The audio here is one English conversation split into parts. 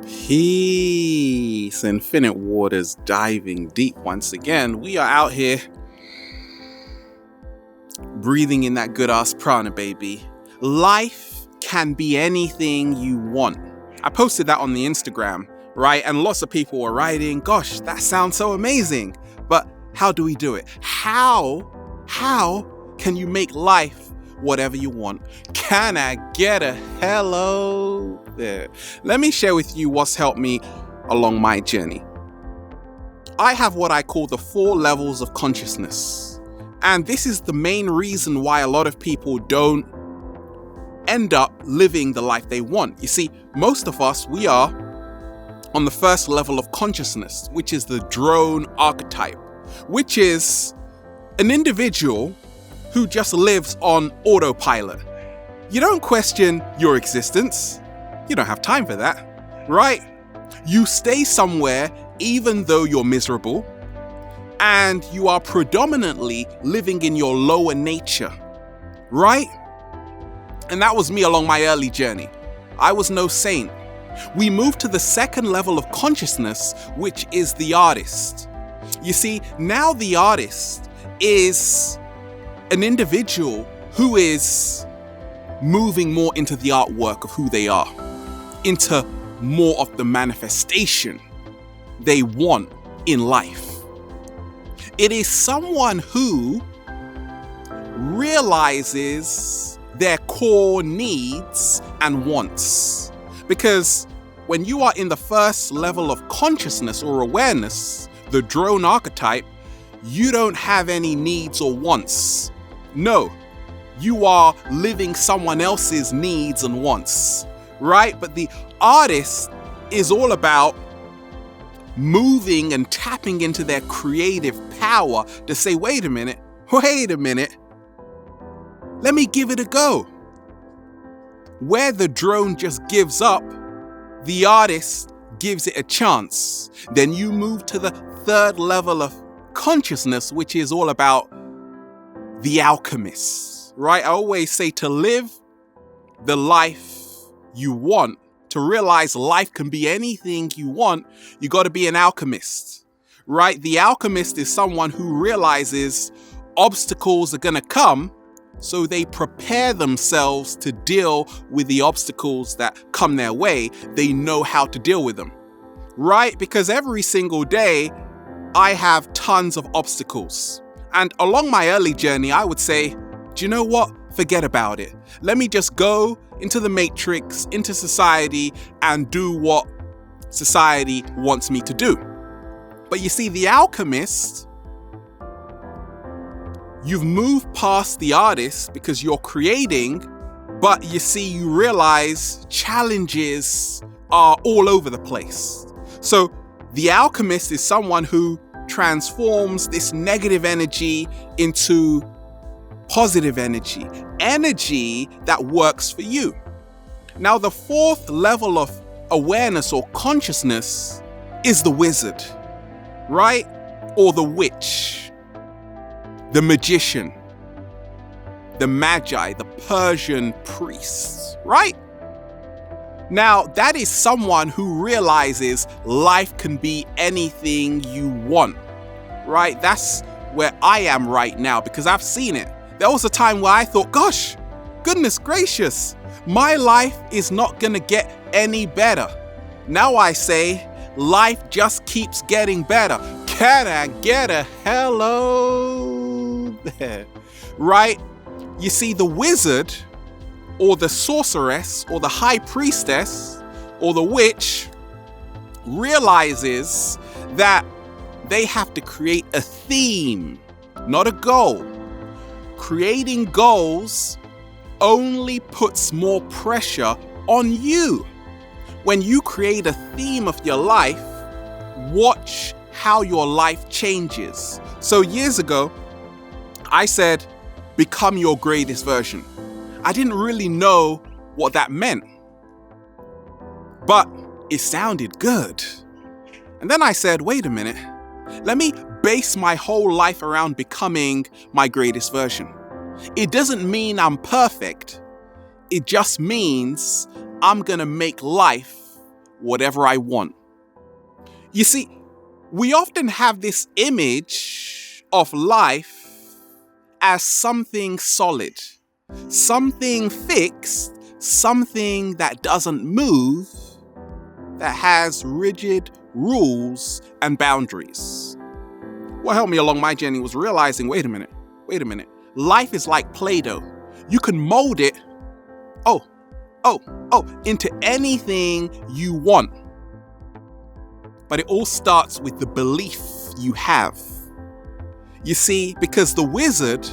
Peace, infinite waters, diving deep once again. We are out here breathing in that good ass prana, baby. Life can be anything you want. I posted that on the Instagram, right? And lots of people were writing, gosh, that sounds so amazing. But how do we do it? How can you make life whatever you want? Can I get a hello there? Let me share with you what's helped me along my journey. I have what I call the 4 levels of consciousness. And this is the main reason why a lot of people don't end up living the life they want. You see, most of us, we are on the first level of consciousness, which is the drone archetype, which is an individual who just lives on autopilot. You don't question your existence. You don't have time for that, right? You stay somewhere even though you're miserable, and you are predominantly living in your lower nature, right? And that was me along my early journey. I was no saint. We moved to the second level of consciousness, which is the artist. You see, now the artist is an individual who is moving more into the artwork of who they are, into more of the manifestation they want in life. It is someone who realizes their core needs and wants. Because when you are in the first level of consciousness or awareness, the drone archetype, you don't have any needs or wants. No, you are living someone else's needs and wants, right? But the artist is all about moving and tapping into their creative power to say, wait a minute, let me give it a go. Where the drone just gives up, the artist gives it a chance. Then you move to the third level of consciousness, which is all about the alchemist, right? I always say to live the life you want, to realize life can be anything you want, you got to be an alchemist, right? The alchemist is someone who realizes obstacles are going to come, so they prepare themselves to deal with the obstacles that come their way. They know how to deal with them, right? Because every single day, I have tons of obstacles. And along my early journey, I would say, do you know what? Forget about it. Let me just go into the matrix, into society, and do what society wants me to do. But you see, the alchemist, you've moved past the artist because you're creating, but you see, you realize challenges are all over the place. So the alchemist is someone who transforms this negative energy into positive energy that works for you. Now, the 4th level of awareness or consciousness is the wizard, right? Or the witch, the magician, the magi, the Persian priests, right? Now, that is someone who realizes life can be anything you want, right? That's where I am right now because I've seen it. There was a time where I thought, gosh, goodness gracious, my life is not going to get any better. Now I say, life just keeps getting better. Can I get a hello there? Right? You see, the wizard, or the sorceress, or the high priestess, or the witch realizes that they have to create a theme, not a goal. Creating goals only puts more pressure on you. When you create a theme of your life, watch how your life changes. So years ago, I said, become your greatest version. I didn't really know what that meant, but it sounded good. And then I said, wait a minute, let me base my whole life around becoming my greatest version. It doesn't mean I'm perfect. It just means I'm gonna make life whatever I want. You see, we often have this image of life as something solid, something fixed, something that doesn't move, that has rigid rules and boundaries. What helped me along my journey was realizing, wait a minute. Life is like Play-Doh. You can mold it, into anything you want. But it all starts with the belief you have. You see, because the wizard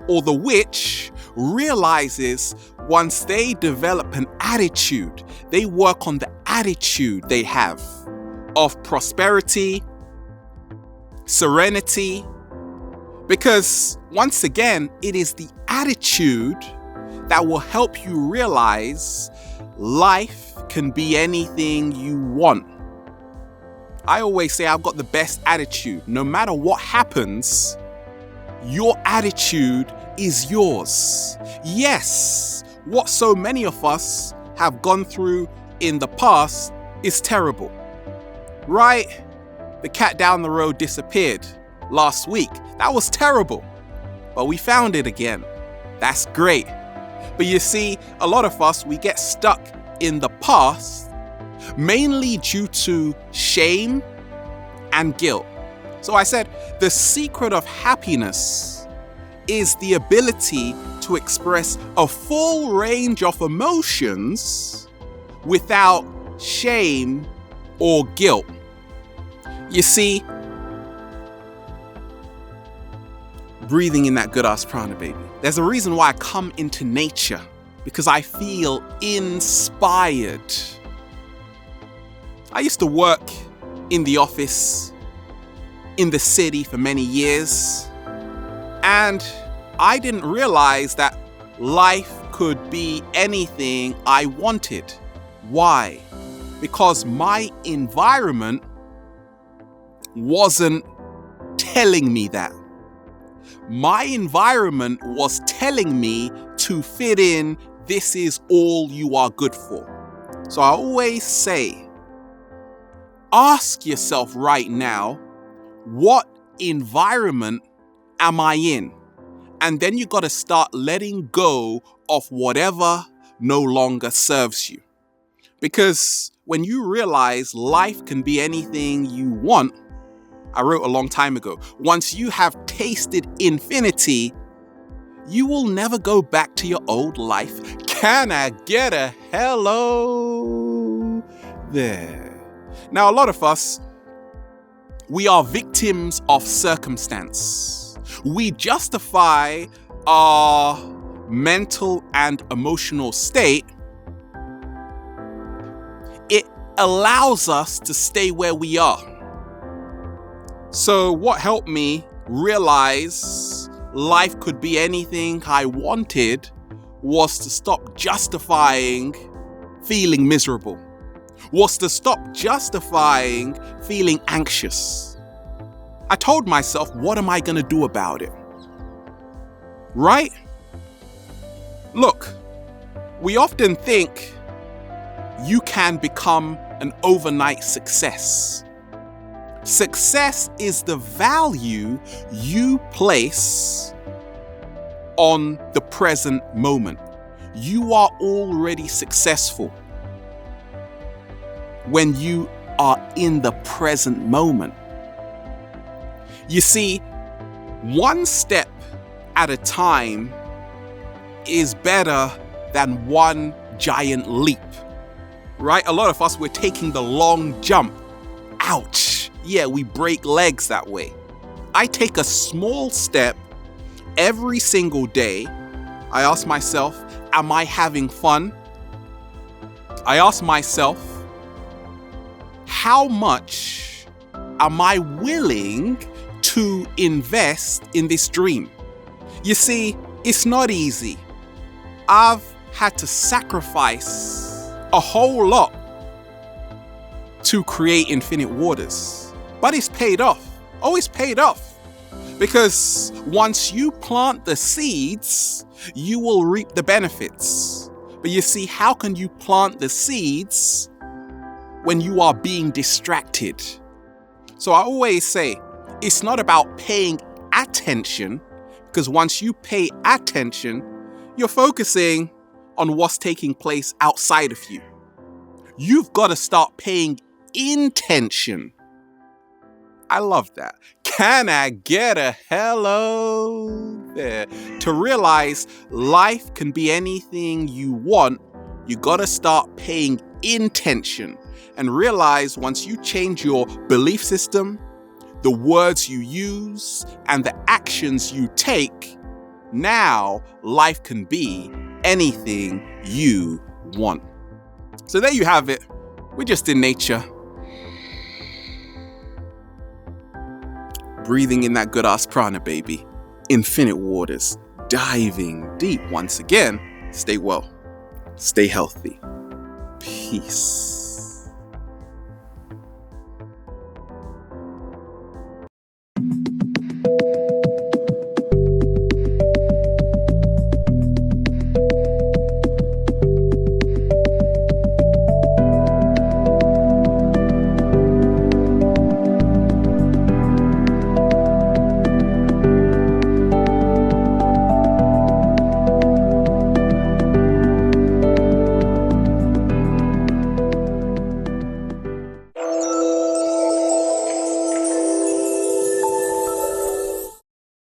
or the witch realizes once they develop an attitude, they work on the attitude they have of prosperity, serenity, because once again, it is the attitude that will help you realize life can be anything you want. I always say I've got the best attitude. No matter what happens, your attitude is yours. Yes, what so many of us have gone through in the past is terrible, right? The cat down the road disappeared last week. That was terrible, but we found it again. That's great. But you see, a lot of us, we get stuck in the past mainly due to shame and guilt. So I said, the secret of happiness is the ability to express a full range of emotions without shame or guilt. You see, breathing in that good ass prana, baby. There's a reason why I come into nature, because I feel inspired. I used to work in the office in the city for many years, and I didn't realize that life could be anything I wanted. Why? Because my environment wasn't telling me that. My environment was telling me to fit in, this is all you are good for. So I always say, ask yourself right now, what environment am I in? And then you got to start letting go of whatever no longer serves you. Because when you realize life can be anything you want, I wrote a long time ago, once you have tasted infinity, you will never go back to your old life. Can I get a hello there? Now, a lot of us, we are victims of circumstance. We justify our mental and emotional state. It allows us to stay where we are. So what helped me realize life could be anything I wanted was to stop justifying feeling miserable, was to stop justifying feeling anxious. I told myself, what am I going to do about it? Right? Look, we often think you can become an overnight success. Success is the value you place on the present moment. You are already successful when you are in the present moment. You see, one step at a time is better than one giant leap, right? A lot of us, we're taking the long jump. Ouch. Yeah, we break legs that way. I take a small step every single day. I ask myself, am I having fun? I ask myself, how much am I willing to invest in this dream? You see, it's not easy. I've had to sacrifice a whole lot to create Infinite Waters. But it's paid off. Oh, it's paid off. Because once you plant the seeds, you will reap the benefits. But you see, how can you plant the seeds when you are being distracted. So I always say, it's not about paying attention, because once you pay attention, you're focusing on what's taking place outside of you. You've got to start paying intention. I love that. Can I get a hello there? To realize life can be anything you want, you got to start paying intention and realize once you change your belief system, the words you use, and the actions you take, now life can be anything you want. So there you have it. We're just in nature. Breathing in that good ass prana, baby. Infinite waters. Diving deep once again. Stay well. Stay healthy. Peace.